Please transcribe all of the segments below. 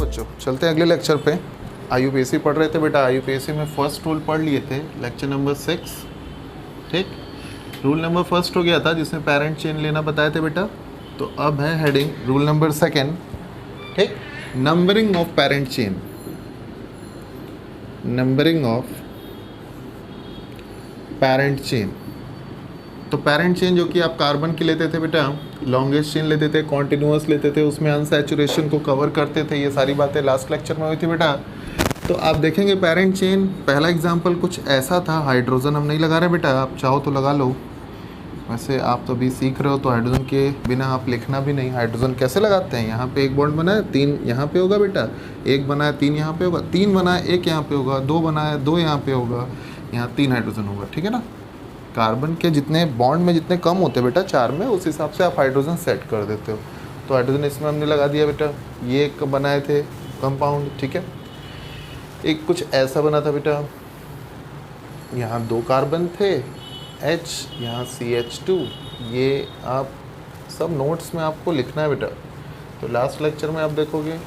बच्चों, चलते हैं अगले लेक्चर पे। आईयूपीएसी पढ़ रहे थे बेटा, आईयूपीएसी में फर्स्ट रूल पढ़ लिए थे, लेक्चर नंबर 6। ठीक, रूल नंबर फर्स्ट हो गया था जिसमें पेरेंट चेन लेना बताए थे बेटा। तो अब है हेडिंग रूल नंबर सेकेंड। ठीक, numbering of parent chain. Numbering of parent chain. तो पेरेंट चेन जो कि आप कार्बन की लेते थे बेटा, लॉन्गेस्ट चेन लेते थे, कॉन्टिन्यूअस लेते थे, उसमें अनसैचुरेशन को कवर करते थे। ये सारी बातें लास्ट लेक्चर में हुई थी बेटा। तो आप देखेंगे पेरेंट चेन, पहला एग्जांपल कुछ ऐसा था। हाइड्रोजन हम नहीं लगा रहे बेटा, आप चाहो तो लगा लो। वैसे आप तो अभी सीख रहे हो, तो हाइड्रोजन के बिना आप लिखना भी नहीं। हाइड्रोजन कैसे लगाते हैं, यहाँ पे एक बॉन्ड बना है, 3 यहाँ पे होगा बेटा, एक बना है 3 यहाँ पे होगा, 3 बना है 1 यहाँ पे होगा, 2 बना है 2 यहाँ पे होगा, यहाँ 3 हाइड्रोजन होगा। ठीक है ना। कार्बन के जितने बॉन्ड में जितने कम होते बेटा 4 में, उस हिसाब से आप हाइड्रोजन सेट कर देते हो। तो हाइड्रोजन इसमें हमने लगा दिया बेटा। ये एक बनाए थे कंपाउंड। ठीक है, एक कुछ ऐसा बना था बेटा, यहाँ 2 कार्बन थे, H यहाँ CH2। ये आप सब नोट्स में आपको लिखना है बेटा। तो लास्ट लेक्चर में आप देखोगे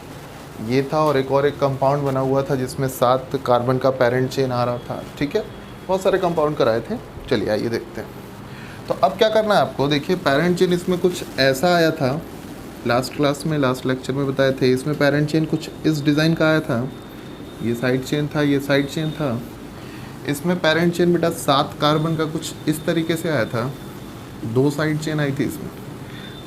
ये था, और एक कंपाउंड बना हुआ था जिसमें 7 कार्बन का पेरेंट चेन आ रहा था। ठीक है, बहुत सारे कंपाउंड कराए थे। चलिए आइए देखते हैं। तो अब क्या करना है आपको, देखिए पेरेंट चेन इसमें कुछ ऐसा आया था, लास्ट क्लास में लास्ट लेक्चर में बताए थे। इसमें पेरेंट चेन कुछ इस डिज़ाइन का आया था। ये साइड चेन था, ये साइड चेन था। इसमें पेरेंट चेन बेटा 7 कार्बन का कुछ इस तरीके से आया था, 2 साइड चेन आई थी इसमें।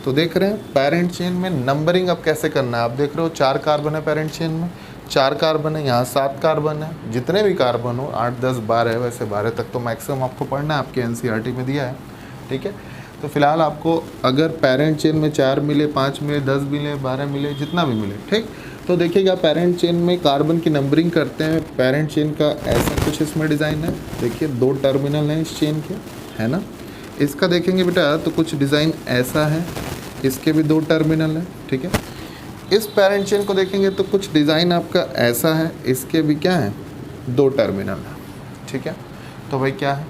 तो देख रहे हैं पेरेंट चेन में नंबरिंग अब कैसे करना है। आप देख रहे हो 4 कार्बन है पेरेंट चेन में, 4 कार्बन है, यहाँ 7 कार्बन है। जितने भी कार्बन हो 8, 10, 12 है, वैसे 12 तक तो मैक्सिमम आपको पढ़ना है, आपके एनसीईआरटी में दिया है। ठीक है, तो फिलहाल आपको अगर पेरेंट चेन में 4 मिले, 5 मिले, 10 मिले, 12 मिले, जितना भी मिले, ठीक। तो देखिएगा पेरेंट चेन में कार्बन की नंबरिंग करते हैं। पेरेंट चेन का ऐसा कुछ इसमें डिज़ाइन है। देखिए 2 टर्मिनल हैं इस चेन के, है ना। इसका देखेंगे बेटा तो कुछ डिज़ाइन ऐसा है, इसके भी 2 टर्मिनल हैं। ठीक है, इस पेरेंट चेन को देखेंगे तो कुछ डिज़ाइन आपका ऐसा है, इसके भी क्या है, 2 टर्मिनल है। ठीक है, तो भाई क्या है,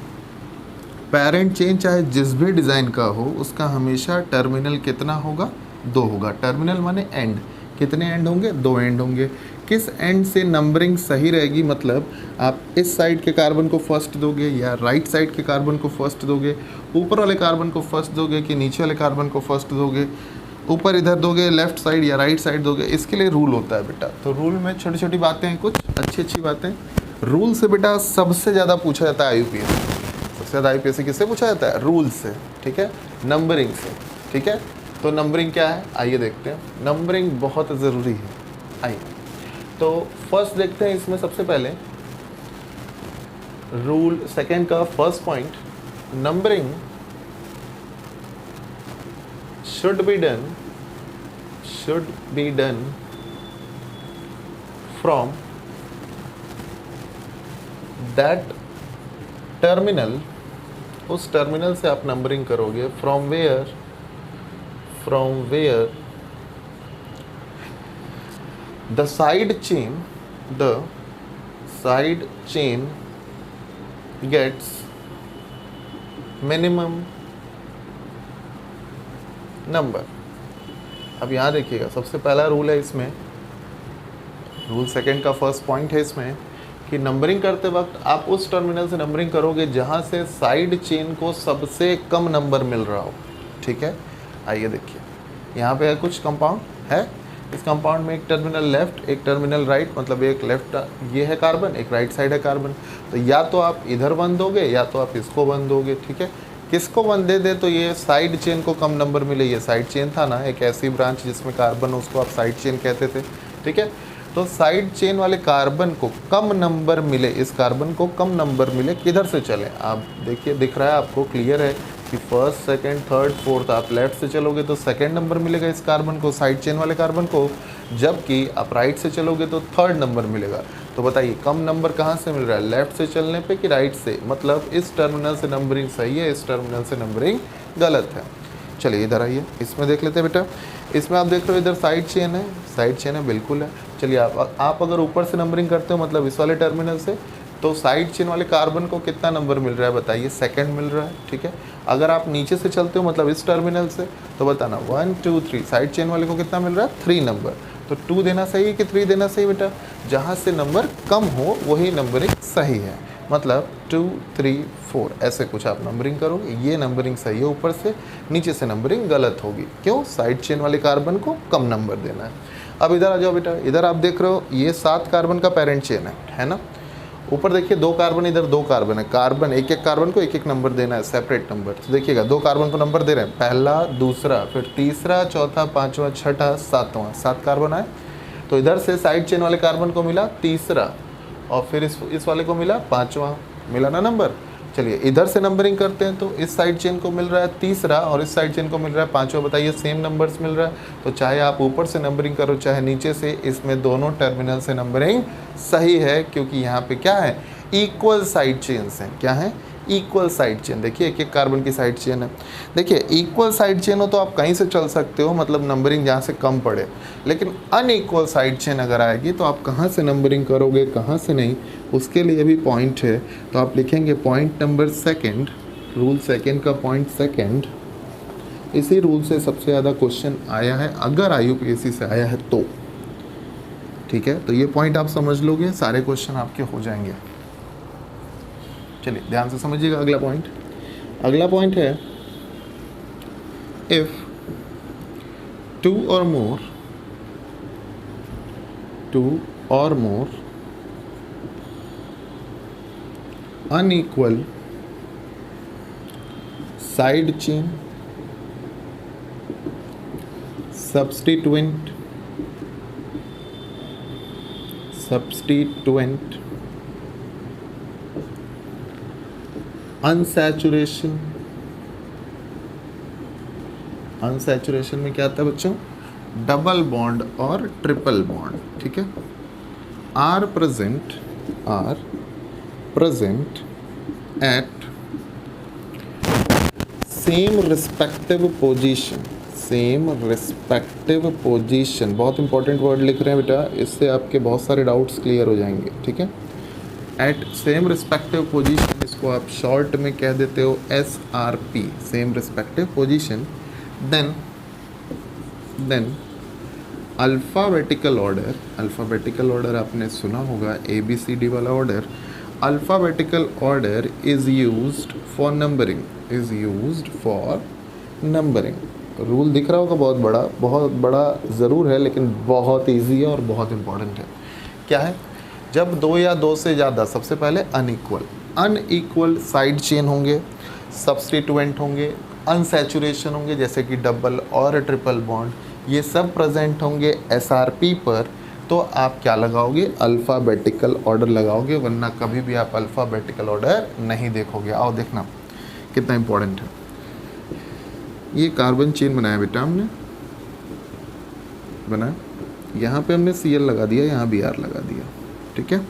पेरेंट चेन चाहे जिस भी डिज़ाइन का हो, उसका हमेशा टर्मिनल कितना होगा, 2 होगा। टर्मिनल माने एंड, कितने एंड होंगे, 2 एंड होंगे। किस एंड से नंबरिंग सही रहेगी, मतलब आप इस साइड के कार्बन को फर्स्ट दोगे या राइट साइड के कार्बन को फर्स्ट दोगे, ऊपर वाले कार्बन को फर्स्ट दोगे कि नीचे वाले कार्बन को फर्स्ट दोगे, ऊपर इधर दोगे लेफ्ट साइड या राइट साइड दोगे, इसके लिए रूल होता है बेटा। तो रूल में छोटी छोटी बातें हैं, कुछ अच्छी अच्छी बातें। रूल से बेटा सबसे ज़्यादा पूछा जाता है आईयूपीएसी। सबसे ज़्यादा आईयूपीएसी किससे पूछा जाता है, रूल से। ठीक है, नंबरिंग से। ठीक है, तो नंबरिंग क्या है आइए देखते हैं। नंबरिंग बहुत ज़रूरी है, आइए। तो फर्स्ट देखते हैं इसमें सबसे पहले रूल सेकेंड का first point, numbering should be done from that terminal, उस टर्मिनल से आप नंबरिंग करोगे। from where the side chain gets minimum number. अब यहाँ देखिएगा सबसे पहला रूल है इसमें, रूल सेकंड का फर्स्ट पॉइंट है इसमें कि नंबरिंग करते वक्त आप उस टर्मिनल से नंबरिंग करोगे जहाँ से साइड चेन को सबसे कम नंबर मिल रहा हो। ठीक है, आइए देखिए यहाँ पे है कुछ कंपाउंड है। इस कंपाउंड में एक टर्मिनल लेफ्ट, एक टर्मिनल राइट, मतलब एक लेफ्ट ये है कार्बन, एक राइट साइड है कार्बन। तो या तो आप इधर वन दोगे या तो आप इसको वन दोगे। ठीक है, किसको वन दे दे तो ये साइड चेन को कम नंबर मिले। ये साइड चेन था ना, एक ऐसी ब्रांच जिसमें कार्बन, उसको आप साइड चेन कहते थे। ठीक है, तो साइड चेन वाले कार्बन को कम नंबर मिले, इस कार्बन को कम नंबर मिले, किधर से चलें आप देखिए, दिख रहा है आपको, क्लियर है कि फर्स्ट, सेकंड, थर्ड, फोर्थ। आप लेफ्ट से चलोगे तो सेकंड नंबर मिलेगा इस कार्बन को, साइड चेन वाले कार्बन को, जबकि आप राइट से चलोगे तो थर्ड नंबर मिलेगा। तो बताइए कम नंबर कहाँ से मिल रहा है, लेफ्ट से चलने पे कि राइट से। मतलब इस टर्मिनल से नंबरिंग सही है, इस टर्मिनल से नंबरिंग गलत है। चलिए इधर आइए, इसमें देख लेते हैं बेटा। इसमें आप देख रहे हो इधर साइड चेन है, साइड चेन है, बिल्कुल है। चलिए आप अगर ऊपर से नंबरिंग करते हो, मतलब इस वाले टर्मिनल से, तो साइड चेन वाले कार्बन को कितना नंबर मिल रहा है बताइए, सेकंड मिल रहा है। ठीक है, अगर आप नीचे से चलते हो मतलब इस टर्मिनल से, तो बताना 1 2 3, साइड चेन वाले को कितना मिल रहा है, 3 नंबर। तो 2 देना सही है कि 3 देना सही बेटा? जहाँ से नंबर कम हो वही नंबरिंग सही है, मतलब 2 3 4 ऐसे कुछ आप नंबरिंग करोगे, ये नंबरिंग सही है ऊपर से, नीचे से नंबरिंग गलत होगी। क्यों? साइड चेन वाले कार्बन को कम नंबर देना है। अब इधर आ जाओ बेटा, इधर आप देख रहे हो ये 7 कार्बन का पेरेंट चेन है ना? ऊपर देखिए 2 कार्बन, इधर 2 कार्बन है, कार्बन एक एक कार्बन को एक एक नंबर देना है, सेपरेट नंबर। तो देखिएगा 2 कार्बन को नंबर दे रहे हैं, पहला, दूसरा, फिर तीसरा, चौथा, पाँचवा, छठा, सातवां, 7 कार्बन आए। तो इधर से साइड चेन वाले कार्बन को मिला तीसरा, और फिर इस वाले को मिला 5वां, मिला ना नंबर। चलिए इधर से नंबरिंग करते हैं, तो इस साइड चेन को मिल रहा है तीसरा और इस साइड चेन को मिल रहा है 5वां। बताइए सेम नंबर्स मिल रहा है, तो चाहे आप ऊपर से नंबरिंग करो चाहे नीचे से, इसमें दोनों टर्मिनल से नंबरिंग सही है, क्योंकि यहाँ पे क्या है? इक्वल साइड चेन्स हैं। क्या है? Equal side chain. देखिए एक एक कार्बन की साइड चेन है। देखिए इक्वल साइड चेन हो तो आप कहीं से चल सकते हो, मतलब नंबरिंग जहाँ से कम पड़े, लेकिन अनइक्वल साइड चेन अगर आएगी तो आप कहाँ से नंबरिंग करोगे, कहाँ से नहीं, उसके लिए भी पॉइंट है। तो आप लिखेंगे point number second, rule second का पॉइंट सेकेंड। इसी रूल से सबसे ज़्यादा क्वेश्चन आया है, अगर IUPAC से आया है तो। ठीक है, तो ये पॉइंट आप समझ लोगे, सारे क्वेश्चन आपके हो जाएंगे। चलिए ध्यान से समझिएगा अगला पॉइंट। अगला पॉइंट है if 2 or more unequal side chain substituent unsaturation में क्या आता है बच्चों? डबल बॉन्ड और ट्रिपल बॉन्ड। ठीक है, are present at same respective position. बहुत इंपॉर्टेंट वर्ड लिख रहे हैं बेटा, इससे आपके बहुत सारे डाउट्स क्लियर हो जाएंगे। ठीक है, एट सेम रिस्पेक्टिव पोजीशन, इसको आप शॉर्ट में कह देते हो SRP, same respective position. Then alphabetical order आपने सुना होगा, ABCD वाला order. Alphabetical order is used for numbering. Rule दिख रहा होगा, बहुत बड़ा ज़रूर है, लेकिन बहुत ईजी है और बहुत इंपॉर्टेंट है। क्या है? जब 2 या 2 से ज़्यादा, सबसे पहले अनइक्वल साइड चेन होंगे, सब्स्टिट्यूएंट होंगे, अनसैचुरेशन होंगे जैसे कि डबल और ट्रिपल बॉन्ड, ये सब प्रेजेंट होंगे SRP पर, तो आप क्या लगाओगे? अल्फ़ाबेटिकल ऑर्डर लगाओगे, वरना कभी भी आप अल्फ़ाबेटिकल ऑर्डर नहीं देखोगे। आओ देखना कितना इंपॉर्टेंट है। ये कार्बन चेन बनाया बेटा, हमने बनाया, यहाँ पे हमने Cl लगा दिया, यहाँ Br लगा दिया। ठीक है,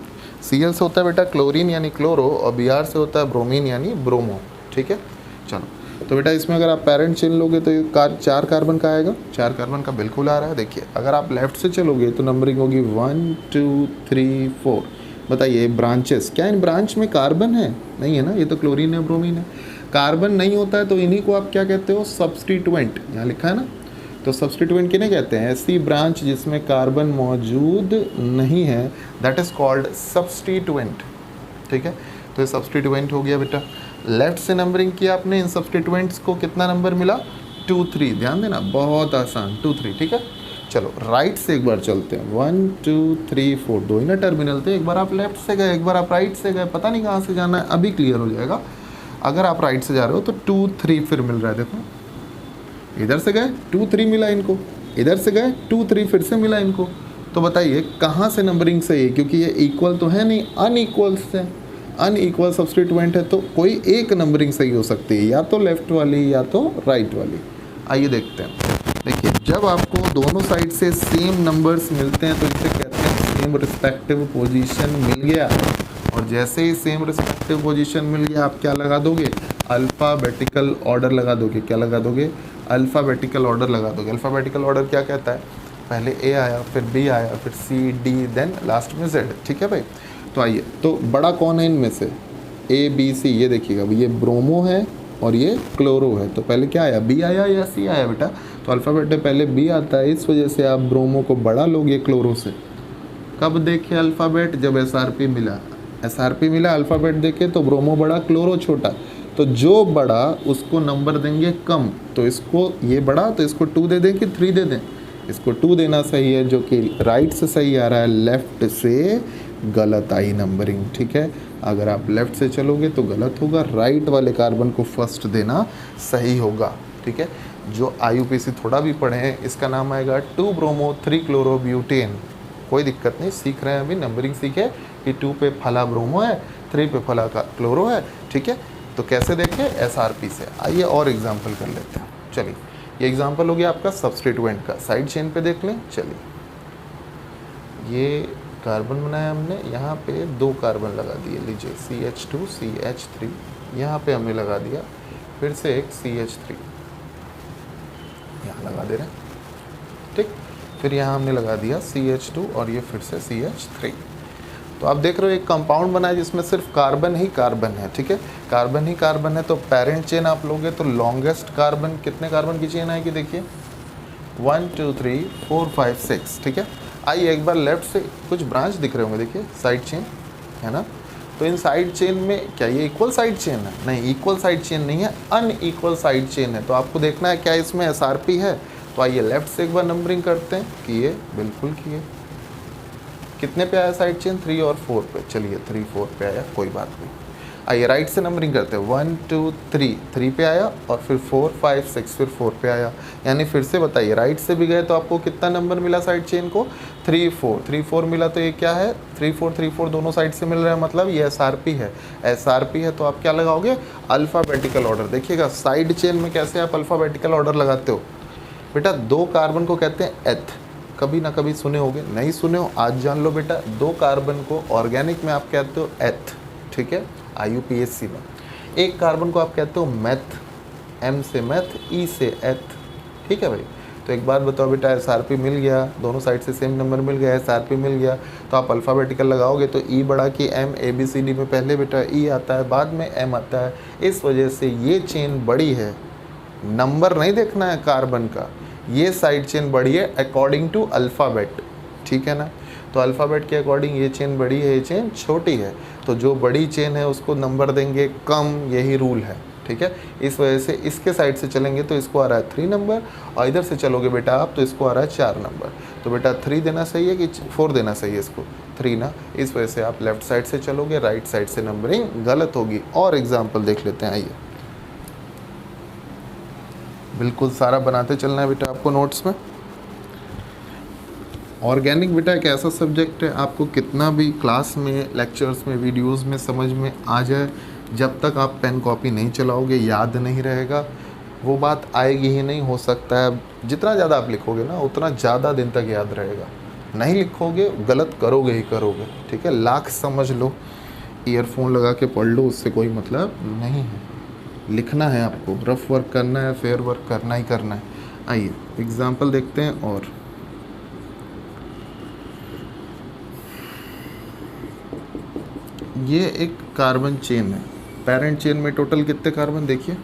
Cl से होता है बेटा क्लोरीन यानी क्लोरो, और Br से होता है ब्रोमीन यानी ब्रोमो। ठीक है, चलो तो बेटा इसमें अगर आप पेरेंट चेन लोगे तो ये 4 कार्बन का आएगा, 4 कार्बन का बिल्कुल आ रहा है। देखिए अगर आप लेफ्ट से चलोगे तो नंबरिंग होगी 1 2 3 4। बताइए ब्रांचेस, क्या इन ब्रांच में कार्बन है? नहीं है ना, ये तो क्लोरीन है, ब्रोमीन है। कार्बन नहीं होता है तो इन्हीं को आप क्या कहते हो? सब्स्टिट्यूएंट। यहाँ लिखा है ना, तो सब्स्टिट्यूएंट किन्हें कहते हैं? ऐसी ब्रांच जिसमें कार्बन मौजूद नहीं है, दैट इज़ कॉल्ड सब्स्टिट्यूएंट। ठीक है, तो ये सब्स्टिट्यूएंट हो गया बेटा। लेफ्ट से नंबरिंग किया आपने, इन सब्स्टिट्यूएंट्स को कितना नंबर मिला? 2 3। ध्यान देना, बहुत आसान, 2 3। ठीक है, चलो राइट से एक बार चलते हैं। 1 2 3 4, 2 ही ना टर्मिनल थे, एक बार आप लेफ्ट से गए, एक बार आप राइट से गए, पता नहीं कहाँ से जाना है, अभी क्लियर हो जाएगा। अगर आप राइट से जा रहे हो तो 2 3 फिर मिल रहा है। देखो इधर से गए 2 3 मिला इनको, इधर से गए 2 3 फिर से मिला इनको। तो बताइए कहाँ से नंबरिंग सही है? क्योंकि ये इक्वल तो है नहीं, अनइक्वल से, अनइक्वल सब्स्टिट्यूएंट है, तो कोई एक नंबरिंग सही हो सकती है, या तो लेफ्ट वाली या तो राइट वाली। आइए देखते हैं। देखिए जब आपको दोनों साइड से सेम नंबर्स मिलते हैं तो इसे कहते हैं सेम रिस्पेक्टिव पोजीशन मिल गया। और जैसे ही सेम रिस्पेक्टिव पोजीशन मिल गया, आप क्या लगा दोगे? अल्फ़ाबेटिकल ऑर्डर लगा दोगे। क्या लगा दोगे? अल्फ़ाबेटिकल ऑर्डर लगा दोगे। अल्फ़ाबेटिकल ऑर्डर क्या कहता है? पहले A आया, फिर B आया, फिर C D, देन लास्ट में Z। ठीक है भाई, तो आइए, तो बड़ा कौन है इनमें से? A B C। ये देखिएगा, ये ब्रोमो है और ये क्लोरो है, तो पहले क्या आया, बी आया या सी आया बेटा? तो अल्फ़ाबेट में पहले बी आता है, इस वजह से आप ब्रोमो को बड़ा लोगे क्लोरो से। कब देखे अल्फ़ाबेट? जब एसआरपी मिला, एसआरपी मिला अल्फ़ाबेट देखे तो ब्रोमो बड़ा क्लोरो छोटा, तो जो बड़ा उसको नंबर देंगे कम, तो इसको ये बड़ा तो इसको 2 दे दें कि 3 दे दें? इसको 2 देना सही है, जो कि राइट से सही आ रहा है, लेफ़्ट से गलत आई नंबरिंग। ठीक है, अगर आप लेफ़्ट से चलोगे तो गलत होगा, राइट वाले कार्बन को फर्स्ट देना सही होगा। ठीक है, जो IUPAC थोड़ा भी पढ़े हैं इसका नाम आएगा 2 ब्रोमो 3 क्लोरोब्यूटेन। कोई दिक्कत नहीं, सीख रहे हैं अभी, नंबरिंग सीखे कि 2 पे फला ब्रोमो है, 3 पे फला का क्लोरो है। ठीक है, तो कैसे देखें? SRP से। आइए और एग्जाम्पल कर लेते हैं। चलिए, ये एग्जाम्पल हो गया आपका सबस्टिट्यूएंट का, साइड चेन पे देख लें। चलिए, ये कार्बन बनाया हमने, यहाँ पे 2 कार्बन लगा दिए, लीजिए CH2 CH3, यहाँ पे हमने लगा दिया, फिर से एक CH3 यहाँ लगा दे रहे हैं। ठीक, फिर यहाँ हमने लगा दिया CH2 और ये फिर से CH3। तो आप देख रहे हो एक कंपाउंड बना है जिसमें सिर्फ कार्बन ही कार्बन है। ठीक है, कार्बन ही कार्बन है, तो पेरेंट चेन आप लोगे तो लॉन्गेस्ट कार्बन, कितने कार्बन की चेन आएगी? देखिए 1 2 3 4 5 6। ठीक है, आइए एक बार लेफ्ट से कुछ ब्रांच दिख रहे होंगे, देखिए साइड चेन है ना। तो इन साइड चेन में क्या ये इक्वल साइड चेन है? नहीं, इक्वल साइड चेन नहीं है, अनइक्वल साइड चेन है। तो आपको देखना है क्या इसमें SRP है। तो आइए लेफ्ट से एक बार नंबरिंग करते हैं। किए, बिल्कुल किए। कितने पे आया साइड चेन? 3 और 4 पे। चलिए 3 4 पे आया, कोई बात नहीं। आइए राइट से नंबरिंग करते हैं। 1 2 3, 3 पे आया और फिर 4 5 6, फिर 4 पे आया। यानी फिर से बताइए, राइट से भी गए तो आपको कितना नंबर मिला साइड चेन को? 3 4 3 4 मिला। तो ये क्या है? 3 4 दोनों साइड से मिल रहा है, मतलब ये SRP है। SRP है तो आप क्या लगाओगे? Alphabetical order. देखिएगा साइड चेन में कैसे आप अल्फ़ाबेटिकल ऑर्डर लगाते हो बेटा। 2 कार्बन को कहते हैं एथ, कभी ना कभी सुने होगे, नहीं सुने हो आज जान लो बेटा। 2 कार्बन को ऑर्गेनिक में आप कहते हो एथ। ठीक है, IUPAC में। 1 कार्बन को आप कहते हो मेथ, M से मेथ, E से एथ। ठीक है भाई, तो एक बात बताओ बेटा, SRP मिल गया, दोनों साइड से सेम नंबर मिल गया, SRP मिल गया, तो आप अल्फ़ाबेटिकल लगाओगे तो E बड़ा कि M, ABCD में पहले बेटा E आता है, बाद में M आता है। इस वजह से ये चेन बड़ी है, नंबर नहीं देखना है कार्बन का, ये साइड चेन बड़ी है अकॉर्डिंग टू अल्फ़ाबेट। ठीक है ना, तो अल्फ़ाबेट के अकॉर्डिंग ये चेन बड़ी है, ये चेन छोटी है, तो जो बड़ी चेन है उसको नंबर देंगे कम, यही रूल है। ठीक है, इस वजह से इसके साइड से चलेंगे तो इसको आ रहा है 3 नंबर, और इधर से चलोगे बेटा आप तो इसको आ रहा है 4 नंबर। तो बेटा 3 देना सही है कि 4 देना सही है? इसको 3 ना, इस वजह से आप लेफ्ट साइड से चलोगे, राइट साइड से नंबरिंग गलत होगी। और एग्जाम्पल देख लेते हैं। आइए, बिल्कुल सारा बनाते चलना है बेटा आपको नोट्स में। ऑर्गेनिक बेटा एक ऐसा सब्जेक्ट है, आपको कितना भी क्लास में, लेक्चर्स में, वीडियोस में समझ में आ जाए, जब तक आप पेन कॉपी नहीं चलाओगे याद नहीं रहेगा। वो बात आएगी ही नहीं। हो सकता है जितना ज़्यादा आप लिखोगे ना उतना ज़्यादा दिन तक याद रहेगा, नहीं लिखोगे गलत करोगे ही करोगे। ठीक है, लाख समझ लो, ईयरफोन लगा के पढ़ लो, उससे कोई मतलब नहीं है। लिखना है आपको, रफ वर्क करना है, फेयर वर्क करना ही करना है। आइए एग्जाम्पल देखते हैं। और ये एक कार्बन चेन है, पेरेंट चेन में टोटल कितने कार्बन देखिए,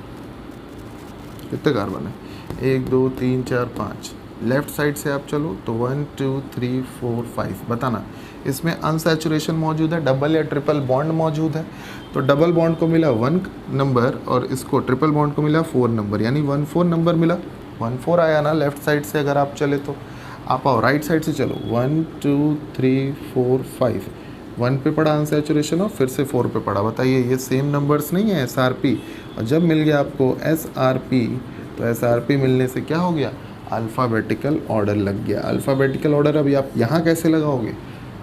कितने कार्बन है? 1 2 3 4 5। लेफ्ट साइड से आप चलो तो 1 2 3 4 5। बताना इसमें अनसैचुरेशन मौजूद है, डबल या ट्रिपल बॉन्ड मौजूद है। तो डबल बॉन्ड को मिला 1 नंबर और इसको ट्रिपल बॉन्ड को मिला 4 नंबर, यानी 1 4 नंबर मिला। 1 4 आया ना लेफ्ट साइड से। अगर आप चले तो आप आओ राइट साइड से चलो, 1 2 3 4 5। 1 पे पड़ा अनसैचुरेशन और फिर से 4 पे पड़ा। बताइए ये सेम नंबर्स नहीं है SRP। और जब मिल गया आपको SRP तो SRP मिलने से क्या हो गया? अल्फ़ाबेटिकल ऑर्डर लग गया। अल्फ़ाबेटिकल ऑर्डर अभी आप यहाँ कैसे लगाओगे?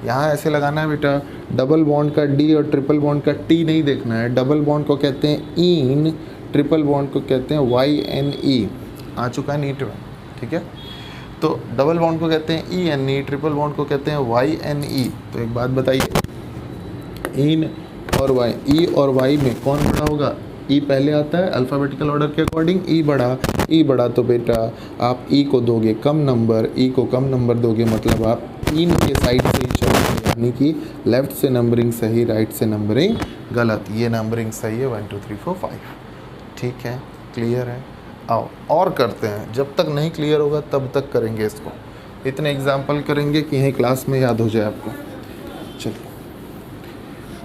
यहाँ ऐसे लगाना है बेटा, डबल बॉन्ड का D और ट्रिपल बॉन्ड का T नहीं देखना है। डबल बॉन्ड को कहते हैं इन, ट्रिपल बॉन्ड को कहते हैं YNE। आ चुका है नीट में, ठीक है। तो डबल बॉन्ड को कहते हैं ENE, ट्रिपल बॉन्ड को कहते हैं YNE। तो एक बात बताइए, इन और Y, E और Y में कौन बड़ा होगा? E पहले आता है अल्फ़ाबेटिकल ऑर्डर के अकॉर्डिंग, E बड़ा तो बेटा आप E को दोगे कम नंबर, E को कम नंबर दोगे, मतलब आप इन के साइड से ही चलोगे, यानी कि लेफ्ट से नंबरिंग सही, राइट से नंबरिंग गलत। ये नंबरिंग सही है 1 2 3 4 5। ठीक है, क्लियर है। आओ और करते हैं, जब तक नहीं क्लियर होगा तब तक करेंगे इसको। इतने एग्जाम्पल करेंगे कि यहीं क्लास में याद हो जाए आपको। चलिए,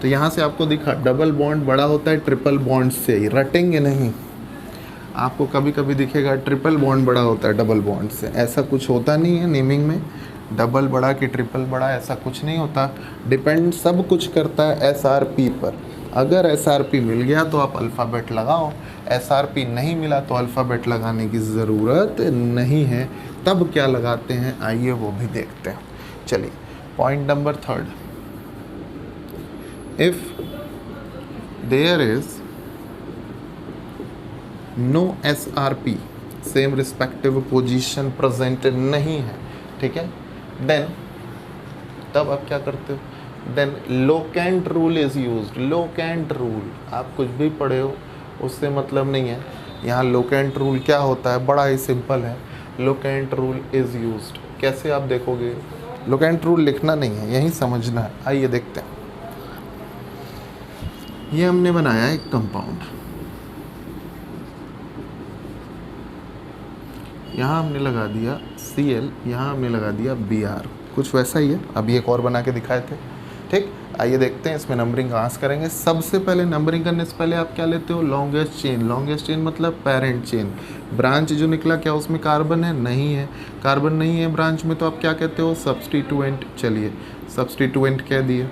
तो यहाँ से आपको दिखा डबल बॉन्ड बड़ा होता है ट्रिपल बॉन्ड से, ही रटेंगे नहीं। आपको कभी कभी दिखेगा ट्रिपल बॉन्ड बड़ा होता है डबल बॉन्ड से, ऐसा कुछ होता नहीं है नेमिंग में। डबल बड़ा कि ट्रिपल बड़ा ऐसा कुछ नहीं होता। डिपेंड सब कुछ करता है SRP पर। अगर SRP मिल गया तो आप अल्फ़ाबेट लगाओ, SRP नहीं मिला तो अल्फ़ाबेट लगाने की ज़रूरत नहीं है। तब क्या लगाते हैं आइए वो भी देखते हैं। चलिए, point number 3, if there is no SRP, same respective position present नहीं है, ठीक है, देन तब आप क्या करते हो, then locant rule is used. Locant rule आप कुछ भी पढ़े हो उससे मतलब नहीं है। यहाँ लोकेंट रूल क्या होता है, बड़ा ही सिंपल है। लोकेंट रूल इज़ यूज्ड कैसे आप देखोगे, लोकेंट रूल लिखना नहीं है, यही समझना है। आइए देखते हैं। ये हमने बनाया एक कंपाउंड, यहाँ हमने लगा दिया Cl, यहाँ हमने लगा दिया Br, कुछ वैसा ही है। अभी एक और बना के दिखाए थे, ठीक। आइए देखते हैं इसमें नंबरिंग कहाँ से करेंगे। सबसे पहले नंबरिंग करने से पहले आप क्या लेते हो, लॉन्गेस्ट चेन। लॉन्गेस्ट चेन मतलब पेरेंट चेन। ब्रांच जो निकला क्या उसमें कार्बन है, नहीं है। कार्बन नहीं है ब्रांच में तो आप क्या कहते हो, सब्सटीट्यूएंट। चलिए सब्सटीट्यूएंट कह दिए,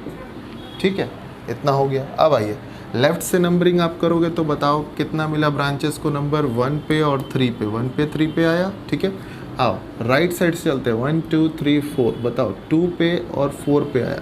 ठीक है, इतना हो गया। अब आइए लेफ़्ट से नंबरिंग आप करोगे तो बताओ कितना मिला ब्रांचेस को, नंबर 1 पे और 3 पे। 1 पे 3 पे आया, ठीक है। आओ राइट साइड से चलते हैं, 1 2 3 4, बताओ 2 पे और 4 पे आया,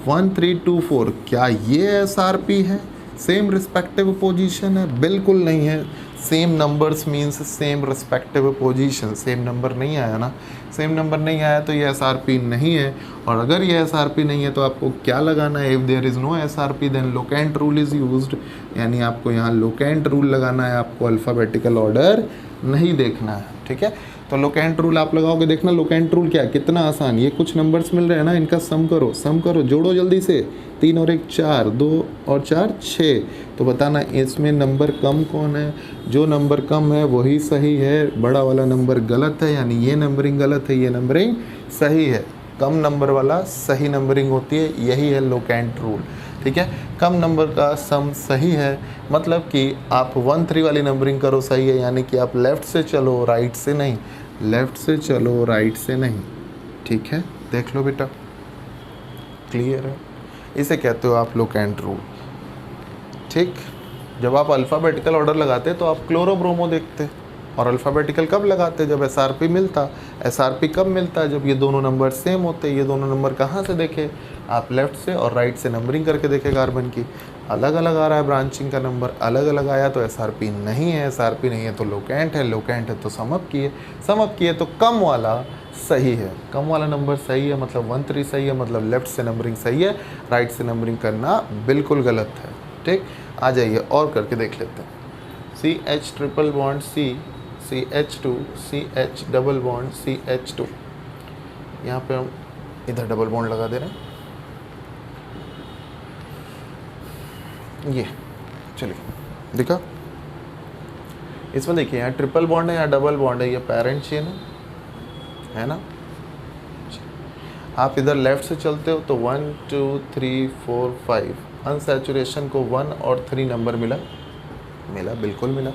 1 3 2 4। क्या ये SRP है, सेम रिस्पेक्टिव पोजीशन है? बिल्कुल नहीं है। Same numbers means same respective position. Same number नहीं आया ना, सेम नंबर नहीं आया तो ये SRP नहीं है। और अगर ये SRP नहीं है तो आपको क्या लगाना है, if there is no SRP then locant rule is used, यानी आपको यहाँ लोकेंट रूल लगाना है, आपको अल्फ़ाबेटिकल ऑर्डर नहीं देखना है, ठीक है। तो लोकेंट रूल आप लगाओगे, देखना लोकेंट रूल क्या है, कितना आसान। ये कुछ नंबर्स मिल रहे हैं ना, इनका सम करो, सम करो, जोड़ो जल्दी से। 3 और 1 4, 2 और 4 6। तो बताना इसमें नंबर कम कौन है, जो नंबर कम है वही सही है, बड़ा वाला नंबर गलत है, यानी ये नंबरिंग गलत है, ये नंबरिंग सही है। कम नंबर वाला सही नंबरिंग होती है, यही है लोकेंट रूल, ठीक है। कम नंबर का सम सही है, मतलब कि आप 1 3 वाली नंबरिंग करो, सही है, यानी कि आप लेफ़्ट से चलो राइट से नहीं, लेफ़्ट से चलो राइट से नहीं, ठीक है। देख लो बेटा, क्लियर है। इसे कहते हो आप लोकेंट रूल, ठीक। जब आप अल्फ़ाबेटिकल ऑर्डर लगाते तो आप क्लोरोब्रोमो देखते, और अल्फ़ाबेटिकल कब लगाते, जब SRP मिलता। SRP कब मिलता, जब ये दोनों नंबर सेम होते। ये दोनों नंबर कहाँ से देखे, आप लेफ़्ट से और राइट से नंबरिंग करके देखे कार्बन की। अलग अलग आ रहा है ब्रांचिंग का नंबर, अलग अलग आया तो SRP नहीं है, SRP नहीं है तो लोकेंट है, लोकेंट है तो सम अप किए, सम अप किए तो कम वाला सही है, कम वाला नंबर सही है, मतलब 1 3 सही है, मतलब लेफ़्ट से नंबरिंग सही है, राइट से नंबरिंग करना बिल्कुल गलत है, ठीक। आ जाइए और करके देख लेते हैं। CH triple bond C, CH2, CH double bond CH2। यहाँ पे हम इधर डबल बॉन्ड लगा दे रहे हैं, ये चलिए देखा। इसमें देखिए यहाँ ट्रिपल बॉन्ड है, यहाँ डबल बॉन्ड है, ये पेरेंट चेन है ना। आप इधर लेफ़्ट से चलते हो तो 1 2 3 4 5, अनसैचुरेशन को 1 और 3 नंबर मिला, मिला बिल्कुल मिला।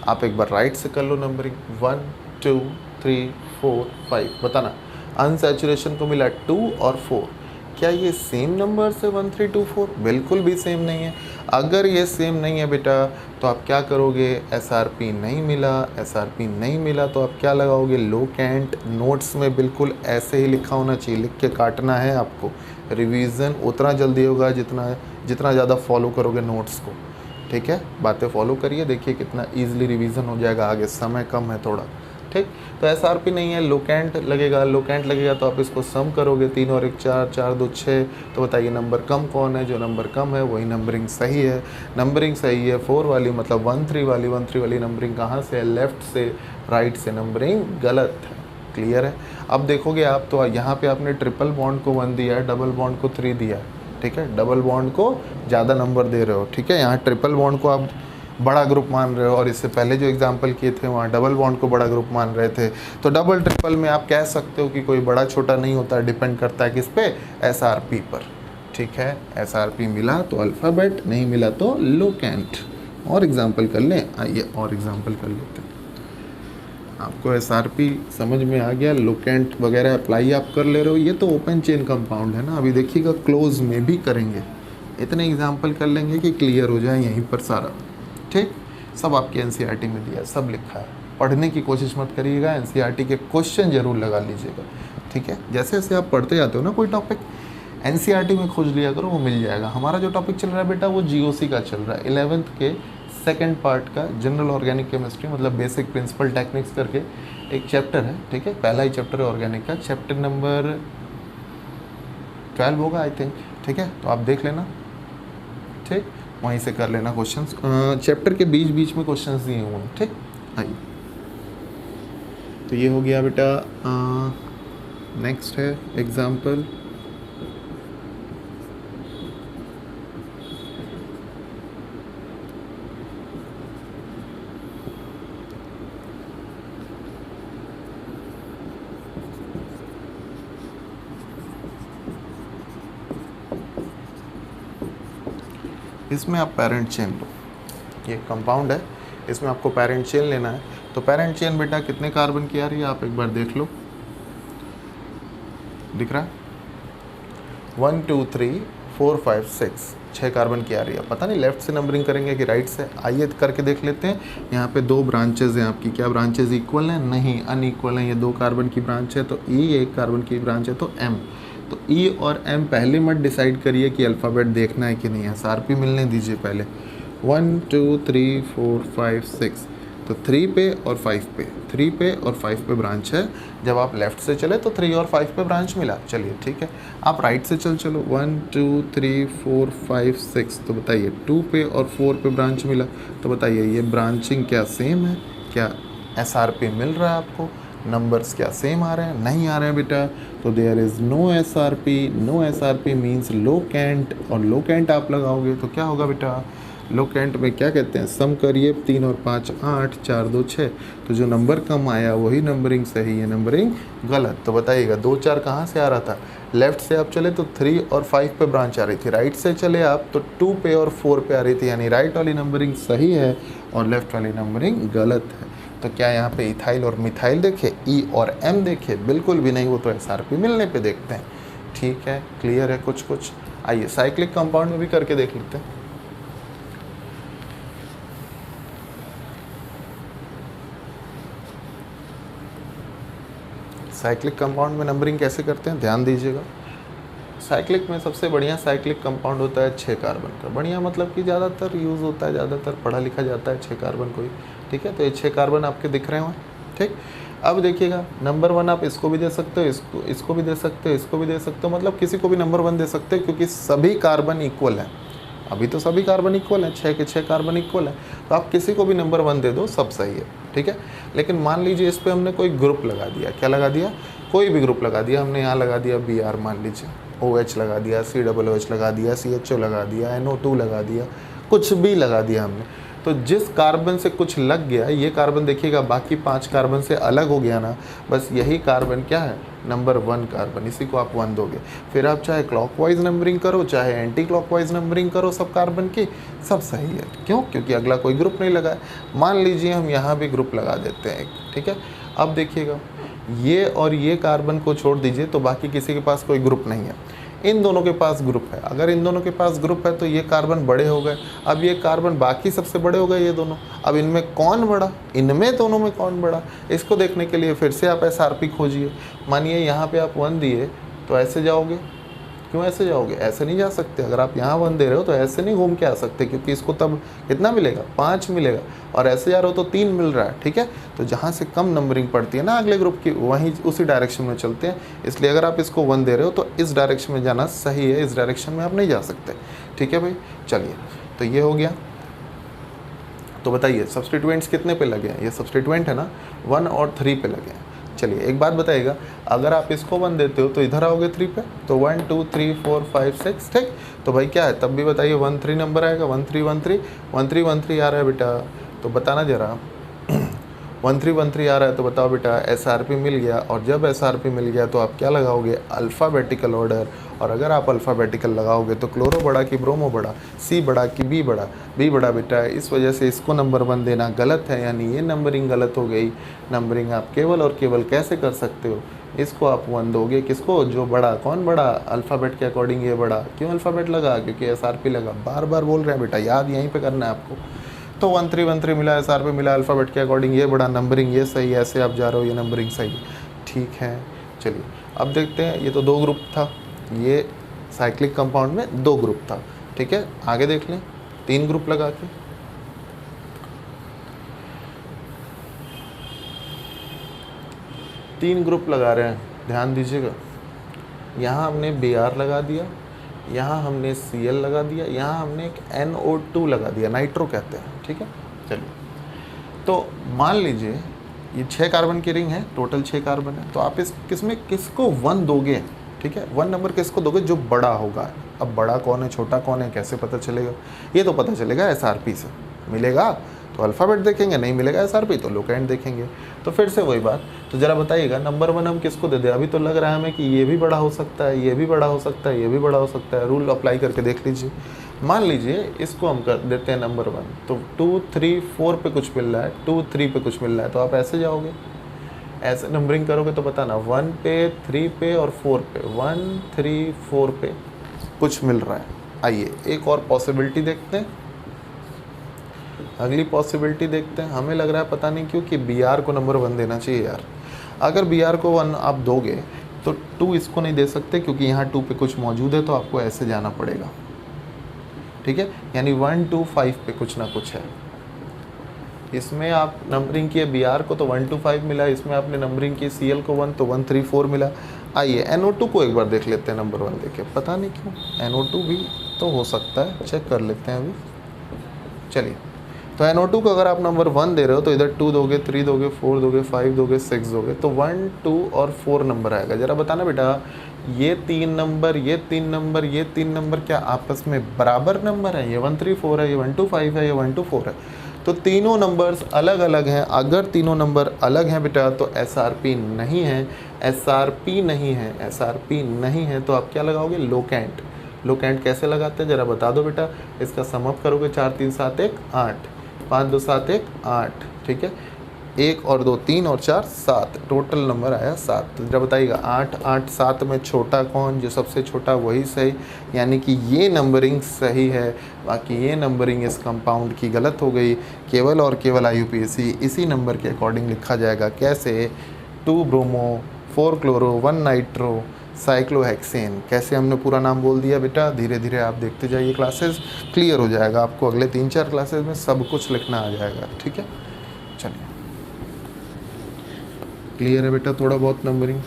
आप एक बार राइट से कर लो नंबरिंग, 1 2 3 4 5, बताना अनसैचुरेशन को मिला 2 और 4। क्या ये सेम नंबर से 1 3 2 4? बिल्कुल भी सेम नहीं है। अगर ये सेम नहीं है बेटा तो आप क्या करोगे, SRP नहीं मिला, SRP नहीं मिला तो आप क्या लगाओगे, लोकेंट। नोट्स में बिल्कुल ऐसे ही लिखा होना चाहिए, लिख के काटना है आपको। रिवीजन उतना जल्दी होगा जितना ज़्यादा फॉलो करोगे नोट्स को, ठीक है। बातें फॉलो करिए, देखिए कितना ईजिली रिवीजन हो जाएगा, आगे समय कम है थोड़ा, ठीक। तो SRP नहीं है, लोकेंट लगेगा। लोकेंट लगेगा तो आप इसको सम करोगे, 3 और 1 4, 4 2 6। तो बताइए नंबर कम कौन है, जो नंबर कम है वही नंबरिंग सही है। नंबरिंग सही है 4 वाली, मतलब 1 3 वाली। 1 3 वाली नंबरिंग कहाँ से है, लेफ़्ट से, राइट से नंबरिंग गलत है, क्लियर है। अब देखोगे आप तो यहाँ पे आपने ट्रिपल बॉन्ड को 1 दिया है, डबल बॉन्ड को 3 दिया है, ठीक है। डबल बॉन्ड को ज़्यादा नंबर दे रहे हो, ठीक है। यहाँ ट्रिपल बॉन्ड को आप बड़ा ग्रुप मान रहे हो, और इससे पहले जो एग्जांपल किए थे वहाँ डबल बॉन्ड को बड़ा ग्रुप मान रहे थे। तो डबल ट्रिपल में आप कह सकते हो कि कोई बड़ा छोटा नहीं होता, डिपेंड करता है किस पे, एसआरपी पर। ठीक है, एसआरपी मिला तो अल्फ़ाबेट, नहीं मिला तो लोकेंट। और एग्जांपल कर लें, आइए और एग्जांपल कर लेते हैं। आपको एसआरपी समझ में आ गया, लोकेंट वगैरह अप्लाई आप कर ले रहे हो, ये तो ओपन चेन कंपाउंड है ना। अभी देखिएगा क्लोज में भी करेंगे, इतने एग्जांपल कर लेंगे कि क्लियर हो जाए यहीं पर सारा। ठीक, सब आपके एनसीईआरटी में दिया है, सब लिखा है। पढ़ने की कोशिश मत करिएगा, एनसीईआरटी के क्वेश्चन जरूर लगा लीजिएगा। ठीक है, जैसे जैसे आप पढ़ते जाते हो ना कोई टॉपिक, एनसीईआरटी में खोज लिया करो, वो मिल जाएगा। हमारा जो टॉपिक चल रहा है बेटा वो जीओसी का चल रहा है, 11th के सेकंड पार्ट का, जनरल ऑर्गेनिक केमिस्ट्री, मतलब बेसिक प्रिंसिपल टेक्निक्स करके एक चैप्टर है। ठीक है, पहला ही चैप्टर है ऑर्गेनिक का, चैप्टर नंबर 12 होगा आई थिंक। ठीक है, तो आप देख लेना, ठीक, वहीं से कर लेना क्वेश्चंस। चैप्टर के बीच बीच में क्वेश्चंस दिए हुए हैं। ठीक, आइए, तो ये हो गया बेटा। नेक्स्ट है एग्जाम्पल। इसमें आप पेरेंट चेन लो, ये कंपाउंड है, इसमें आपको पेरेंट चेन लेना है। तो पेरेंट चेन बेटा कितने कार्बन की आ रही है, आप एक बार देख लो, दिख रहा है 1 2 3 4 5 6, 6 कार्बन की आ रही है। पता नहीं लेफ्ट से नंबरिंग करेंगे कि राइट से, आइए करके देख लेते हैं। यहाँ पे 2 ब्रांचेज हैं आपकी, क्या ब्रांचेज इक्वल हैं? नहीं, अनइक्वल हैं। ये 2 कार्बन की ब्रांच है तो ई, 1 कार्बन की ब्रांच है तो एम। तो ई और एम पहले मत डिसाइड करिए कि अल्फ़ाबेट देखना है कि नहीं है, एसआरपी मिलने दीजिए पहले। 1 2 3 4 5 6, तो 3 पे और 5 पे, 3 पे और 5 पे ब्रांच है। जब आप लेफ़्ट से चले तो 3 और 5 पे ब्रांच मिला। चलिए ठीक है, आप राइट से चलो 1 2 3 4 5 6, तो बताइए 2 पे और 4 पे ब्रांच मिला। तो बताइए ये ब्रांचिंग क्या सेम है? क्या एसआरपी मिल रहा है आपको? नंबर्स क्या सेम आ रहे हैं? नहीं आ रहे हैं बेटा, तो there is no SRP. No SRP means locant, और लोकेंट आप लगाओगे तो क्या होगा बेटा? लोकेंट में क्या कहते हैं, सम करिए, 3 और 5 8, 4 2 6, तो जो नंबर कम आया वही नंबरिंग सही है, नंबरिंग गलत। तो बताइएगा 2 4 कहाँ से आ रहा था? लेफ़्ट से आप चले तो 3 और 5 पे ब्रांच आ रही थी, राइट से चले आप तो 2 पे और 4 पे आ रही थी, यानी राइट वाली नंबरिंग सही है और लेफ़्ट वाली नंबरिंग गलत है। तो क्या यहाँ पे इथाइल और मिथाइल देखे, ई और एम देखे? बिल्कुल भी नहीं, वो तो एसआरपी मिलने पे देखते हैं। ठीक है, क्लियर है कुछ कुछ? आइए साइक्लिक कंपाउंड में भी करके देख लेते हैं। साइक्लिक कंपाउंड में नंबरिंग कैसे करते हैं, ध्यान दीजिएगा। साइक्लिक में सबसे बढ़िया साइक्लिक कंपाउंड होता है 6 कार्बन का। बढ़िया मतलब कि ज़्यादातर यूज़ होता है, ज़्यादातर पढ़ा लिखा जाता है 6 कार्बन को ही। ठीक है, तो ये 6 कार्बन आपके दिख रहे हों। ठीक, अब देखिएगा नंबर 1 आप इसको भी दे सकते हो, इसको भी दे सकते हो, इसको भी दे सकते हो, मतलब किसी को भी नंबर 1 दे सकते हो, क्योंकि सभी कार्बन इक्वल हैं। अभी तो सभी कार्बन इक्वल हैं, 6 के 6 कार्बन इक्वल हैं, तो आप किसी को भी नंबर 1 दे दो, सब सही है। ठीक है, लेकिन मान लीजिए इस पर हमने कोई ग्रुप लगा दिया, क्या लगा दिया? कोई भी ग्रुप लगा दिया हमने, यहाँ लगा दिया Br, मान लीजिए OH लगा दिया, COOH लगा दिया, CHO लगा दिया, NO2 लगा दिया, कुछ भी लगा दिया हमने। तो जिस कार्बन से कुछ लग गया, ये कार्बन देखिएगा बाकी 5 कार्बन से अलग हो गया ना, बस यही कार्बन क्या है? नंबर 1 कार्बन, इसी को आप 1 दोगे। फिर आप चाहे क्लॉकवाइज नंबरिंग करो, चाहे एंटी क्लॉकवाइज नंबरिंग करो, सब कार्बन की सब सही है। क्यों? क्योंकि अगला कोई ग्रुप नहीं लगा है। मान लीजिए हम यहाँ भी ग्रुप लगा देते हैं एक। ठीक है, अब देखिएगा ये और ये कार्बन को छोड़ दीजिए, तो बाकी किसी के पास कोई ग्रुप नहीं है। इन दोनों के पास ग्रुप है। अगर इन दोनों के पास ग्रुप है तो ये कार्बन बड़े हो गए। अब ये कार्बन बाकी सबसे बड़े हो गए ये दोनों। अब इनमें कौन बड़ा, इनमें दोनों में कौन बड़ा, इसको देखने के लिए फिर से आप एसआरपी खोजिए। मानिए यहाँ पे आप 1 दिए तो ऐसे जाओगे, क्यों ऐसे जाओगे? ऐसे नहीं जा सकते। अगर आप यहाँ 1 दे रहे हो तो ऐसे नहीं घूम के आ सकते, क्योंकि इसको तब कितना मिलेगा? 5 मिलेगा, और ऐसे जा रहे हो तो 3 मिल रहा है। ठीक है, तो जहाँ से कम नंबरिंग पड़ती है ना अगले ग्रुप की, वहीं उसी डायरेक्शन में चलते हैं। इसलिए अगर आप इसको 1 दे रहे हो तो इस डायरेक्शन में जाना सही है, इस डायरेक्शन में आप नहीं जा सकते। ठीक है भाई, चलिए, तो ये हो गया। तो बताइए सब्सटीट्यूएंट्स कितने पे लगे हैं? ये सब्सटीट्यूएंट है ना, 1 और 3 पे लगे हैं। चलिए एक बात बताइएगा, अगर आप इसको 1 देते हो तो इधर आओगे 3 पे, तो 1 2 3 4 5 6, ठीक। तो भाई क्या है, तब भी बताइए 1 3 नंबर आएगा, 1 3 1 3 1 3 1 3 आ रहा है बेटा, तो बताना जरा 1 3 1 3 आ रहा है, तो बताओ बेटा SRP मिल गया। और जब SRP मिल गया तो आप क्या लगाओगे, अल्फ़ाबेटिकल ऑर्डर। और अगर आप अल्फ़ाबेटिकल लगाओगे तो क्लोरो बड़ा कि ब्रोमो बड़ा, C बड़ा कि B बड़ा, B बड़ा बेटा। इस वजह से इसको नंबर 1 देना गलत है, यानी ये नंबरिंग गलत हो गई। नंबरिंग आप केवल और केवल कैसे कर सकते हो, इसको आप 1 दोगे, किसको, जो बड़ा, कौन बड़ा, अल्फ़ाबेट के अकॉर्डिंग ये बड़ा। क्यों अल्फ़ाबेट लगा, क्योंकि SRP लगा। बार बार बोल रहे हैं बेटा, याद यहीं पे करना है आपको। तो 1 3 1 3 मिला, SRP मिला, अल्फ़ाबेट के अकॉर्डिंग ये बड़ा, नंबरिंग ये सही है, ऐसे आप जा रहे हो, ये नंबरिंग सही है, ठीक है। चलिए अब देखते हैं, ये तो 2 ग्रुप था, ये साइक्लिक कंपाउंड में 2 ग्रुप था, ठीक है। आगे देख लें 3 ग्रुप लगा के। तीन ग्रुप लगा रहे हैं, ध्यान दीजिएगा। यहाँ हमने Br लगा दिया, यहाँ हमने Cl लगा दिया, यहाँ हमने एक NO2 लगा दिया, नाइट्रो कहते हैं, ठीक है। चलिए तो मान लीजिए ये 6 कार्बन की रिंग है, टोटल 6 कार्बन है, तो आप किसमें किसको 1 दोगे, ठीक है। 1 नंबर किसको दोगे, जो बड़ा होगा। अब बड़ा कौन है, छोटा कौन है, कैसे पता चलेगा, ये तो पता चलेगा SRP से। मिलेगा तो अल्फ़ाबेट देखेंगे, नहीं मिलेगा SRP तो लोकेंट देखेंगे। तो फिर से वही बात, तो ज़रा बताइएगा नंबर 1 हम किसको दे दें। अभी तो लग रहा है हमें कि ये भी बड़ा हो सकता है, ये भी बड़ा हो सकता है, ये भी बड़ा हो सकता है। रूल अप्लाई करके देख लीजिए। मान लीजिए इसको हम कर देते हैं नंबर 1, तो 2 3 4 पे कुछ मिल रहा है, 2 3 पे कुछ मिल रहा है, तो आप ऐसे जाओगे, ऐसे नंबरिंग करोगे तो बताना 1 पे, 3 पे और 4 पे, 1 3 4 पे कुछ मिल रहा है। आइए एक और पॉसिबिलिटी देखते हैं, अगली पॉसिबिलिटी देखते हैं। हमें लग रहा है पता नहीं क्यों कि Br को नंबर 1 देना चाहिए यार। अगर Br को 1 आप दोगे तो 2 इसको नहीं दे सकते, क्योंकि यहाँ 2 पे कुछ मौजूद है, तो आपको ऐसे जाना पड़ेगा, ठीक है। यानी 1 2 5 पे कुछ ना कुछ है। इसमें आप नंबरिंग किए Br को तो 1 2 5 मिला, इसमें आपने नंबरिंग की Cl को 1 तो 1 3 4 मिला। आइए NO2 को एक बार देख लेते हैं नंबर 1 देखे, पता नहीं क्यों NO2 भी तो हो सकता है, चेक कर लेते हैं अभी। चलिए तो NO2 को अगर आप नंबर 1 दे रहे हो तो इधर 2 दोगे, 3 दोगे, 4 दोगे, 5 दोगे, 6 दोगे, तो 1 2 और 4 नंबर आएगा। ज़रा बताना बेटा ये 3 नंबर, ये 3 नंबर, ये 3 नंबर क्या आपस में बराबर नंबर है, ये 1 3 4 है, ये 1 2 5 है, ये 1 2 4 है। तो तीनों नंबर्स अलग अलग हैं। अगर तीनों नंबर अलग हैं बेटा तो SRP नहीं है, SRP नहीं है, SRP नहीं है, तो आप क्या लगाओगे, लोकेंट। लोकेंट कैसे लगाते हैं ज़रा बता दो बेटा। इसका सम अप करोगे 4 3 7 1 8, 5 2 7 1 8, ठीक है। 1 और 2 3 और 4 7, टोटल नंबर आया 7। तो जरा बताइएगा 8 8 7 में छोटा कौन, जो सबसे छोटा वही सही, यानी कि ये नंबरिंग सही है, बाकी ये नंबरिंग इस कंपाउंड की गलत हो गई। केवल और केवल IUPAC इसी नंबर के अकॉर्डिंग लिखा जाएगा। कैसे, 2 ब्रोमो 4 क्लोरो 1 नाइट्रो साइक्लोहेक्सेन। कैसे, हमने पूरा नाम बोल दिया बेटा। धीरे धीरे आप देखते जाइए, क्लासेस क्लियर हो जाएगा आपको। अगले 3-4 क्लासेस में सब कुछ लिखना आ जाएगा, ठीक है। चलिए क्लियर है बेटा थोड़ा बहुत नंबरिंग।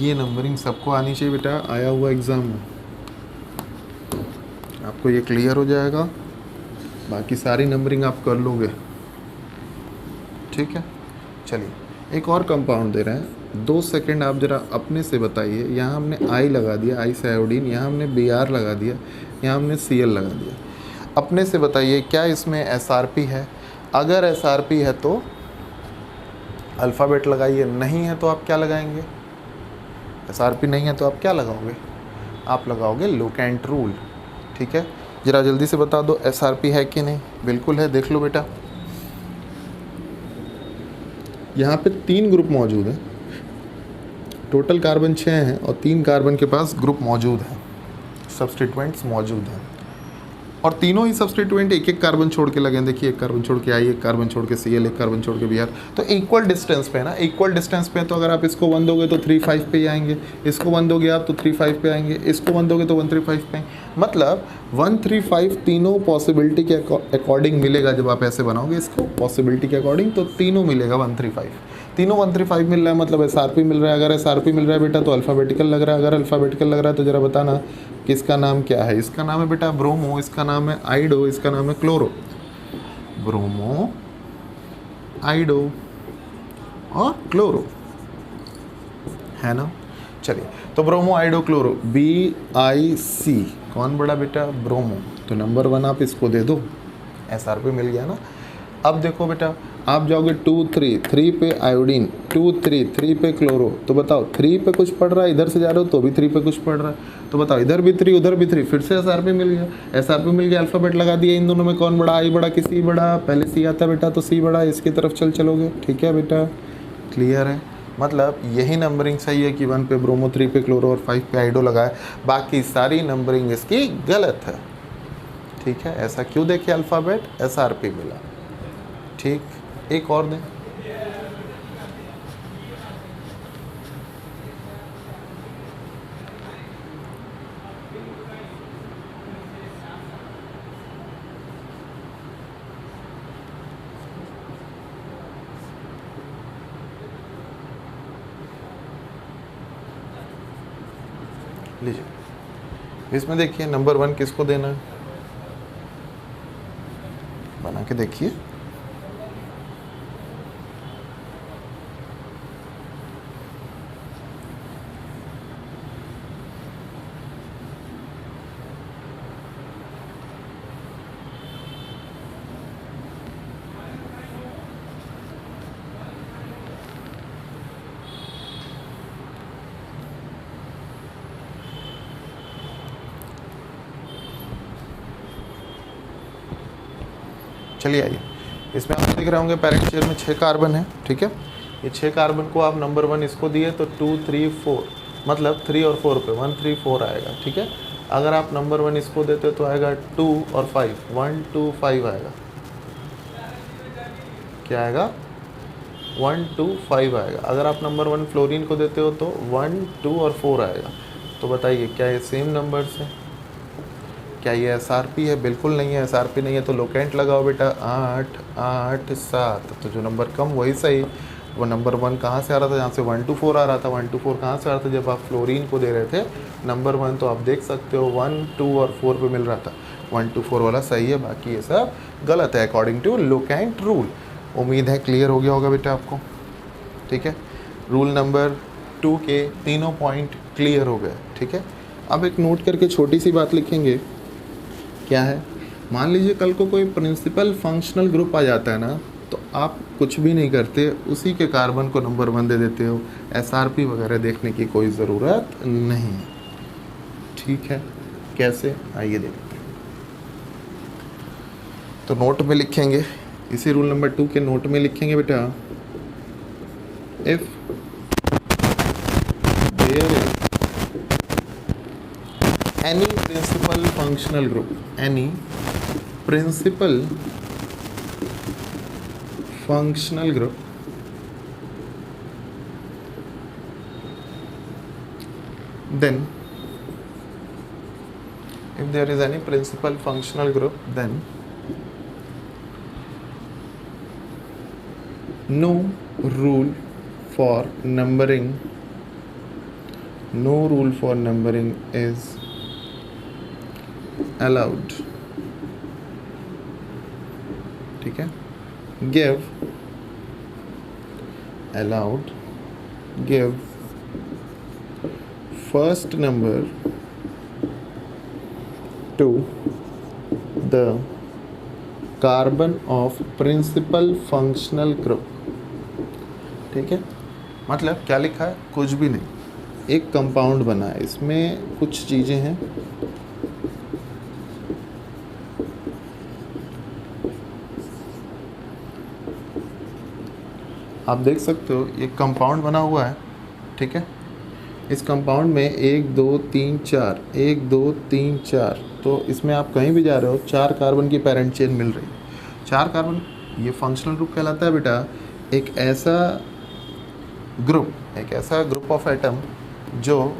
ये नंबरिंग सबको आनी चाहिए बेटा, आया हुआ एग्ज़ाम में आपको ये क्लियर हो जाएगा। बाकी सारी नंबरिंग आप कर लोगे, ठीक है। चलिए एक और कंपाउंड दे रहे हैं, 2 सेकंड आप ज़रा अपने से बताइए। यहाँ हमने I लगा दिया, आई से आयोडीन, यहाँ हमने Br लगा दिया, यहाँ हमने Cl लगा दिया। अपने से बताइए क्या इसमें SRP है। अगर SRP है तो अल्फ़ाबेट लगाइए, नहीं है तो आप क्या लगाएंगे, SRP नहीं है तो आप क्या लगाओगे, आप लगाओगे लोकेंट रूल, ठीक है। ज़रा जल्दी से बता दो SRP है कि नहीं। बिल्कुल है, देख लो बेटा। यहाँ पे 3 ग्रुप मौजूद हैं, टोटल कार्बन 6 हैं और 3 कार्बन के पास ग्रुप मौजूद हैं, सब्सटीट्यूएंट्स मौजूद हैं। और तीनों ही सब्सटीट्यूएंट एक एक कार्बन छोड़ के लगे हैं। देखिए एक कार्बन छोड़ के I, एक कार्बन छोड़ के Cl, एक कार्बन छोड़ के Br, तो इक्वल डिस्टेंस पे है ना, इक्वल डिस्टेंस पे है। तो अगर आप इसको 1 दोगे तो 3 5 पे ही आएंगे, इसको 1 दोगे आप तो 3 5 पे आएंगे, इसको 1 दोगे तो 1 3 5 पे। मतलब 1 3 5 तीनों पॉसिबिलिटी के अकॉर्डिंग मिलेगा। जब आप ऐसे बनाओगे इसको पॉसिबिलिटी के अकॉर्डिंग तो तीनों मिलेगा 1 3 5, तीनों 1 3 5 मिल रहा है, मतलब SRP मिल रहा है। अगर SRP मिल रहा है बेटा तो अल्फ़ाबेटिकल लग रहा है। अगर अल्फ़ाबेटिकल लग रहा है तो ज़रा बताना कि इसका नाम क्या है। इसका नाम है बेटा ब्रोमो, इसका नाम है आइडो, इसका नाम है क्लोरो। ब्रोमो, आइडो और क्लोरो, है ना। चलिए, तो ब्रोमो आइडो क्लोरो BIC, कौन बड़ा बेटा, ब्रोमो। तो नंबर 1 आप इसको दे दो, SRP मिल गया ना। अब देखो बेटा, आप जाओगे 2 3 3 पे आयोडीन, 2 3 3 पे क्लोरो, तो बताओ 3 पे कुछ पड़ रहा है, इधर से जा रहे हो तो भी 3 पे कुछ पड़ रहा है, तो बताओ इधर भी 3 उधर भी 3, फिर से SRP मिल गया। SRP मिल गया, अल्फ़ाबेट लगा दिया, इन दोनों में कौन बड़ा, I बड़ा कि C बड़ा, पहले C आता बेटा तो C बड़ा, इसकी तरफ चलोगे, ठीक है बेटा, क्लियर है। मतलब यही नंबरिंग सही है कि 1 पे ब्रोमो, 3 पे क्लोरो और 5 पे आइडो लगाए, बाकी सारी नंबरिंग इसकी गलत है, ठीक है। ऐसा क्यों देखे अल्फ़ाबेट, SRP मिला, ठीक। एक और दें, लीजिए। इसमें देखिए नंबर 1 किसको देना है, बना के देखिए। चलिए आइए, इसमें आप देख रहे होंगे पेरेंट चेयर में 6 कार्बन है, ठीक है। ये 6 कार्बन को आप नंबर 1 इसको दिए तो 2 3 4, मतलब 3 और 4 पे 1 3 4 आएगा, ठीक है। अगर आप नंबर 1 इसको देते तो आएगा 2 और 5, 1 2 5 आएगा, क्या आएगा, 1 2 5 आएगा। अगर आप नंबर 1 फ्लोरीन को देते हो तो 1 2 और 4 आएगा। तो बताइए क्या ये सेम नंबर्स है, क्या ये SRP है, बिल्कुल नहीं है, SRP नहीं है। तो लोकेंट लगाओ बेटा, 8 8 7, तो जो नंबर कम वही सही। वो नंबर 1 कहाँ से आ रहा था, जहाँ से 1 2 4 आ रहा था, 1 2 4 कहाँ से आ रहा था, जब आप फ्लोरीन को दे रहे थे नंबर 1, तो आप देख सकते हो 1 2 और 4 पे मिल रहा था, 1 2 4 वाला सही है, बाकी ये सब गलत है अकॉर्डिंग टू लोकेंट रूल। उम्मीद है क्लियर हो गया होगा बेटा आपको, ठीक है। रूल नंबर 2 के तीनों पॉइंट क्लियर हो गए, ठीक है। अब एक नोट करके छोटी सी बात लिखेंगे, क्या है, मान लीजिए कल को कोई प्रिंसिपल फंक्शनल ग्रुप आ जाता है ना, तो आप कुछ भी नहीं करते, उसी के कार्बन को नंबर 1 दे देते हो, SRP वगैरह देखने की कोई ज़रूरत नहीं है, ठीक है। कैसे, आइए देखते हैं। तो नोट में लिखेंगे, इसी रूल नंबर 2 के नोट में लिखेंगे बेटा, if there is any principal functional group, any principal functional group, then if there is any principal functional group, then no rule for numbering is allowed, ठीक है। give first number to the carbon of principal functional group, ठीक है। मतलब क्या लिखा है, कुछ भी नहीं, एक कंपाउंड बना है, इसमें कुछ चीज़ें हैं, आप देख सकते हो एक कंपाउंड बना हुआ है, ठीक है। इस कंपाउंड में 1 2 3 4, 1 2 3 4, तो इसमें आप कहीं भी जा रहे हो 4 कार्बन की पेरेंट चेन मिल रही है, 4 कार्बन, ये फंक्शनल ग्रुप कहलाता है बेटा। एक ऐसा ग्रुप ऑफ एटम जो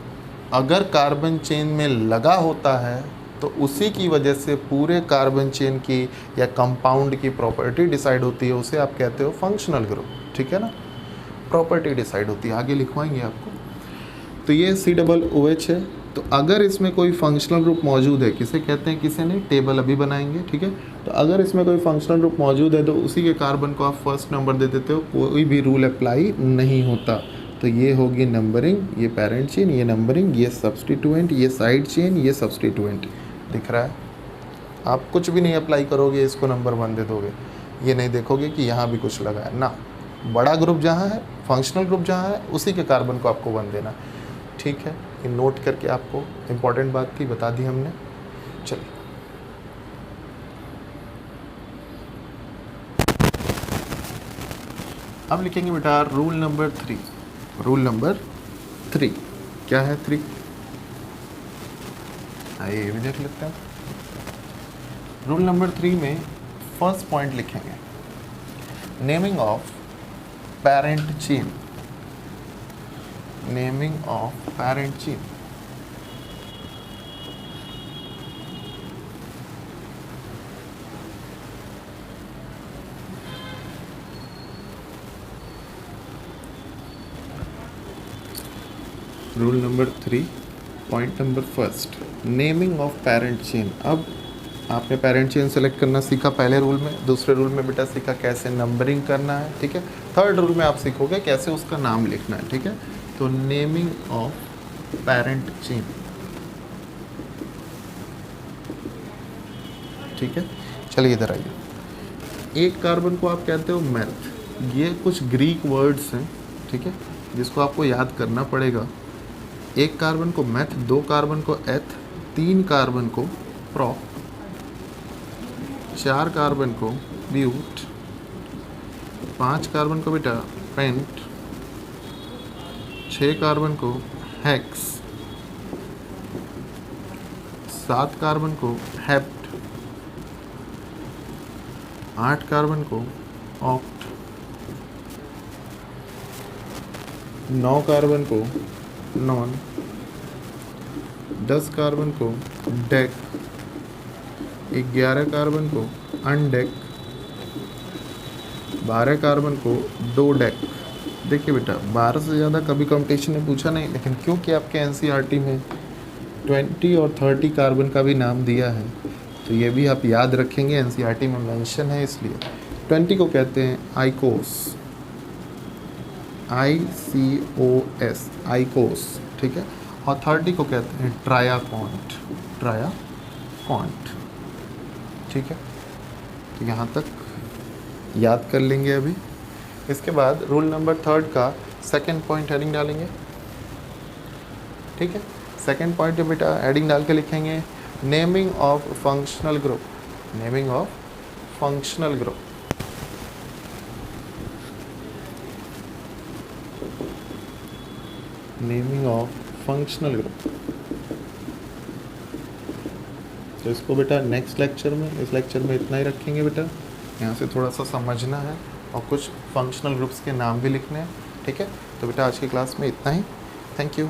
अगर कार्बन चेन में लगा होता है तो उसी की वजह से पूरे कार्बन चेन की या कंपाउंड की प्रॉपर्टी डिसाइड होती है, उसे आप कहते हो फंक्शनल ग्रुप, ठीक है ना। प्रॉपर्टी डिसाइड होती है, आगे लिखवाएंगे आपको। तो ये COOH है, तो अगर इसमें कोई फंक्शनल ग्रुप मौजूद है, किसे कहते हैं किसे नहीं, टेबल अभी बनाएंगे, ठीक है। तो अगर इसमें कोई फंक्शनल ग्रुप मौजूद है तो उसी के कार्बन को आप फर्स्ट नंबर दे देते हो, कोई भी रूल अप्लाई नहीं होता। तो ये होगी नंबरिंग, ये पेरेंट चेन, ये नंबरिंग, ये सब्सटीट्यूएंट, ये साइड चेन, ये सब्सटीट्यूएंट। दिख रहा है? आप कुछ भी नहीं अप्लाई करोगे, इसको नंबर 1 दे दोगे, ये नहीं देखोगे कि यहाँ भी कुछ लगा है ना। बड़ा ग्रुप जहाँ है, फंक्शनल ग्रुप जहाँ है, उसी के कार्बन को आपको 1 देना, ठीक है। ये नोट करके आपको इम्पॉर्टेंट बात थी, बता दी हमने। चलिए अब लिखेंगे बेटा रूल नंबर 3। रूल नंबर 3 क्या है? 3 आइए ये भी देख लेते हैं। रूल नंबर 3 में फर्स्ट पॉइंट लिखेंगे naming of parent chain. Naming of parent chain. Rule number 3 point number first naming of parent chain. अब आपने पेरेंट चेन सेलेक्ट करना सीखा पहले रूल में, दूसरे रूल में बेटा सीखा कैसे नंबरिंग करना है, ठीक है। थर्ड रूल में आप सीखोगे कैसे उसका नाम लिखना है, ठीक है। तो नेमिंग ऑफ पेरेंट चेन, ठीक है। चलिए इधर आइए। एक कार्बन को आप कहते हो मेथ। ये कुछ ग्रीक वर्ड्स हैं, ठीक है, जिसको आपको याद करना पड़ेगा। एक कार्बन को मेथ, 2 कार्बन को एथ, 3 कार्बन को प्रोप, 4 कार्बन को ब्यूट, 5 कार्बन को बेटा पेंट, 6 कार्बन को हेक्स, 7 कार्बन को हेप्ट, 8 कार्बन को ऑक्ट, 9 कार्बन को नॉन, 10 कार्बन को डेक, 11 कार्बन को अनडेक, 12 कार्बन को दो डेक। देखिए बेटा 12 से ज़्यादा कभी कंपटीशन ने पूछा नहीं, लेकिन क्योंकि आपके एनसीईआरटी में 20 और 30 कार्बन का भी नाम दिया है, तो ये भी आप याद रखेंगे, एनसीईआरटी में मेंशन है इसलिए। 20 को कहते हैं आइकोस, ICOS, आइकोस, ठीक है। और 30 को कहते हैं ट्रायाकॉन्ट, ट्रायाकॉन्ट, ठीक है। तो यहाँ तक याद कर लेंगे अभी। इसके बाद रूल नंबर 3 का सेकंड पॉइंट हेडिंग डालेंगे, ठीक है। सेकंड पॉइंट में बेटा हेडिंग डाल के लिखेंगे naming of functional group. Naming of functional group, naming of functional group. तो इसको बेटा नेक्स्ट लेक्चर में, इस लेक्चर में इतना ही रखेंगे बेटा। यहाँ से थोड़ा सा समझना है और कुछ फंक्शनल ग्रुप्स के नाम भी लिखने हैं, ठीक है। तो बेटा आज की क्लास में इतना ही। Thank you.